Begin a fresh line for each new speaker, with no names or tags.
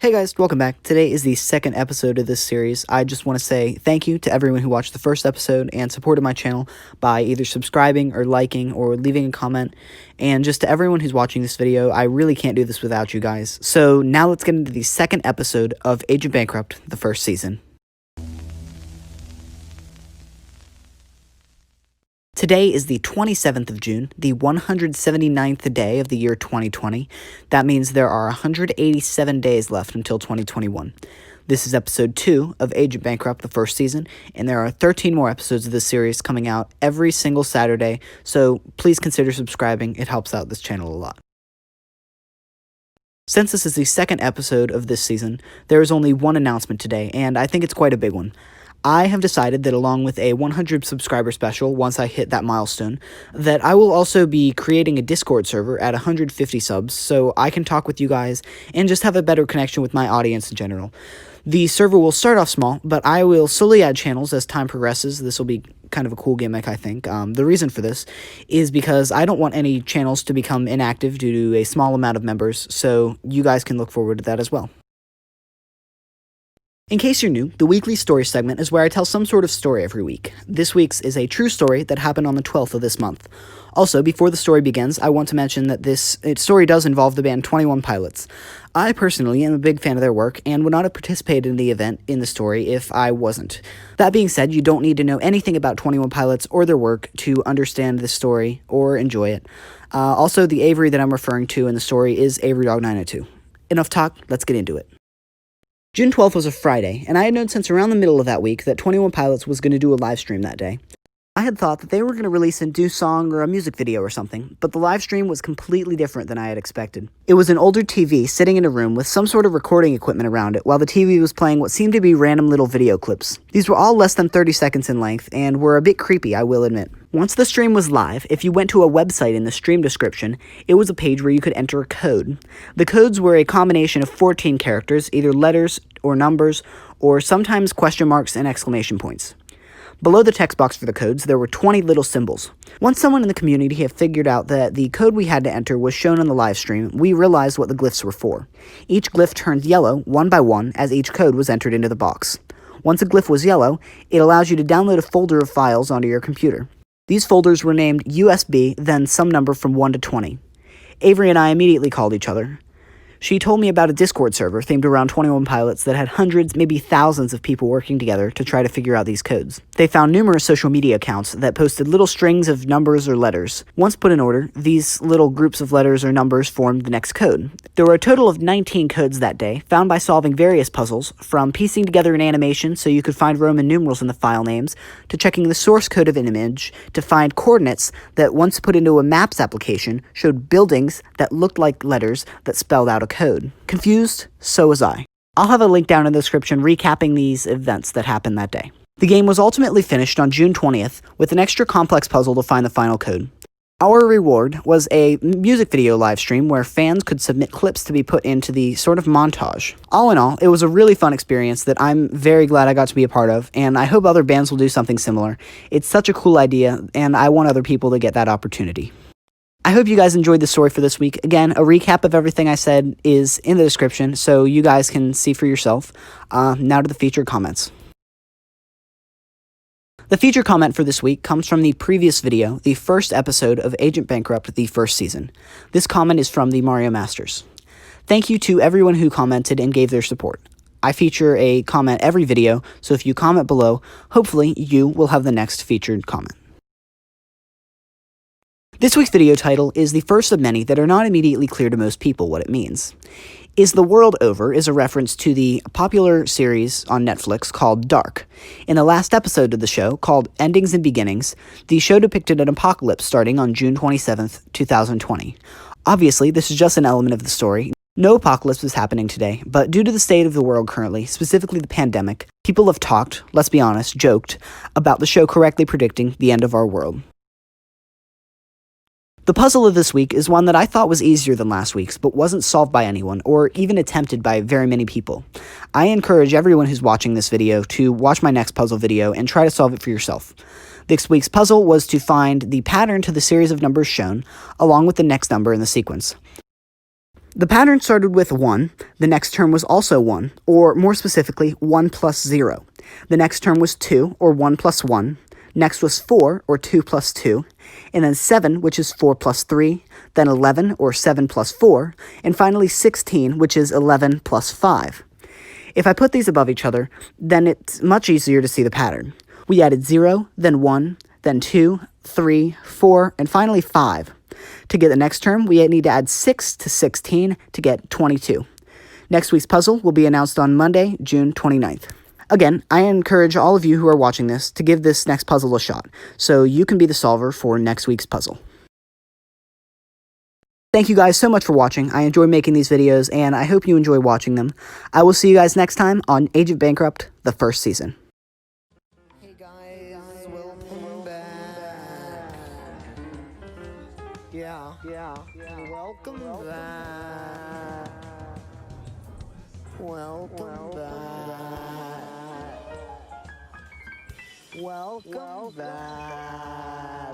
Hey guys, welcome back. Today is the second episode of this series. I just want to say thank you to everyone who watched the first episode and supported my channel by either subscribing or liking or leaving a comment. And just to everyone who's watching this video, I really can't do this without you guys. So now let's get into the second episode of Agent Bankrupt, the first season. Today is the 27th of June, the 179th day of the year 2020. That means there are 187 days left until 2021. This is episode 2 of Agent Bankrupt, the first season, and there are 13 more episodes of this series coming out every single Saturday, so please consider subscribing. It helps out this channel a lot. Since this is the second episode of this season, there is only one announcement today, and I think it's quite a big one. I have decided that along with a 100 subscriber special, once I hit that milestone, that I will also be creating a Discord server at 150 subs so I can talk with you guys and just have a better connection with my audience in general. The server will start off small, but I will slowly add channels as time progresses. This will be kind of a cool gimmick, I think. The reason for this is because I don't want any channels to become inactive due to a small amount of members, so you guys can look forward to that as well. In case you're new, the weekly story segment is where I tell some sort of story every week. This week's is a true story that happened on the 12th of this month. Also, before the story begins, I want to mention that this story does involve the band 21 Pilots. I personally am a big fan of their work and would not have participated in the event in the story if I wasn't. That being said, you don't need to know anything about 21 Pilots or their work to understand this story or enjoy it. Also, the Avery that I'm referring to in the story is Avery Dog 902. Enough talk, let's get into it. June 12th was a Friday, and I had known since around the middle of that week that 21 Pilots was going to do a live stream that day. I had thought that they were going to release a new song or a music video or something, but the live stream was completely different than I had expected. It was an older TV sitting in a room with some sort of recording equipment around it while the TV was playing what seemed to be random little video clips. These were all less than 30 seconds in length and were a bit creepy, I will admit. Once the stream was live, if you went to a website in the stream description, it was a page where you could enter a code. The codes were a combination of 14 characters, either letters or numbers, or sometimes question marks and exclamation points. Below the text box for the codes, there were 20 little symbols. Once someone in the community had figured out that the code we had to enter was shown on the live stream, we realized what the glyphs were for. Each glyph turned yellow, one by one, as each code was entered into the box. Once a glyph was yellow, it allows you to download a folder of files onto your computer. These folders were named USB, then some number from 1 to 20. Avery and I immediately called each other. She told me about a Discord server themed around 21 Pilots that had hundreds, maybe thousands of people working together to try to figure out these codes. They found numerous social media accounts that posted little strings of numbers or letters. Once put in order, these little groups of letters or numbers formed the next code. There were a total of 19 codes that day, found by solving various puzzles, from piecing together an animation so you could find Roman numerals in the file names, to checking the source code of an image, to find coordinates that once put into a maps application showed buildings that looked like letters that spelled out a code. Confused? So was I. I'll have a link down in the description recapping these events that happened that day. The game was ultimately finished on June 20th with an extra complex puzzle to find the final code. Our reward was a music video live stream where fans could submit clips to be put into the sort of montage. All in all, it was a really fun experience that I'm very glad I got to be a part of, and I hope other bands will do something similar. It's such a cool idea, and I want other people to get that opportunity. I hope you guys enjoyed the story for this week. Again, a recap of everything I said is in the description, so you guys can see for yourself. Now to the featured comments. The featured comment for this week comes from the previous video, the first episode of Agent Bankrupt, the first season. This comment is from the Mario Masters. Thank you to everyone who commented and gave their support. I feature a comment every video, so if you comment below, hopefully you will have the next featured comment. This week's video title is the first of many that are not immediately clear to most people what it means. Is the World Over is a reference to the popular series on Netflix called Dark. In the last episode of the show, called Endings and Beginnings, the show depicted an apocalypse starting on June 27th, 2020. Obviously, this is just an element of the story. No apocalypse is happening today, but due to the state of the world currently, specifically the pandemic, people have talked, let's be honest, joked, about the show correctly predicting the end of our world. The puzzle of this week is one that I thought was easier than last week's, but wasn't solved by anyone, or even attempted by very many people. I encourage everyone who's watching this video to watch my next puzzle video and try to solve it for yourself. This week's puzzle was to find the pattern to the series of numbers shown, along with the next number in the sequence. The pattern started with 1, the next term was also 1, or more specifically, 1 plus 0. The next term was 2, or 1 plus 1. Next was 4, or 2 plus 2. And then 7, which is 4 plus 3. Then 11, or 7 plus 4. And finally 16, which is 11 plus 5. If I put these above each other, then it's much easier to see the pattern. We added 0, then 1, then 2, 3, 4, and finally 5. To get the next term, we need to add 6 to 16 to get 22. Next week's puzzle will be announced on Monday, June 29th. Again, I encourage all of you who are watching this to give this next puzzle a shot, so you can be the solver for next week's puzzle. Thank you guys so much for watching. I enjoy making these videos, and I hope you enjoy watching them. I will see you guys next time on Agent Bankrupt, the first season.
Hey guys, welcome back. Yeah, welcome back. Welcome back. Welcome back.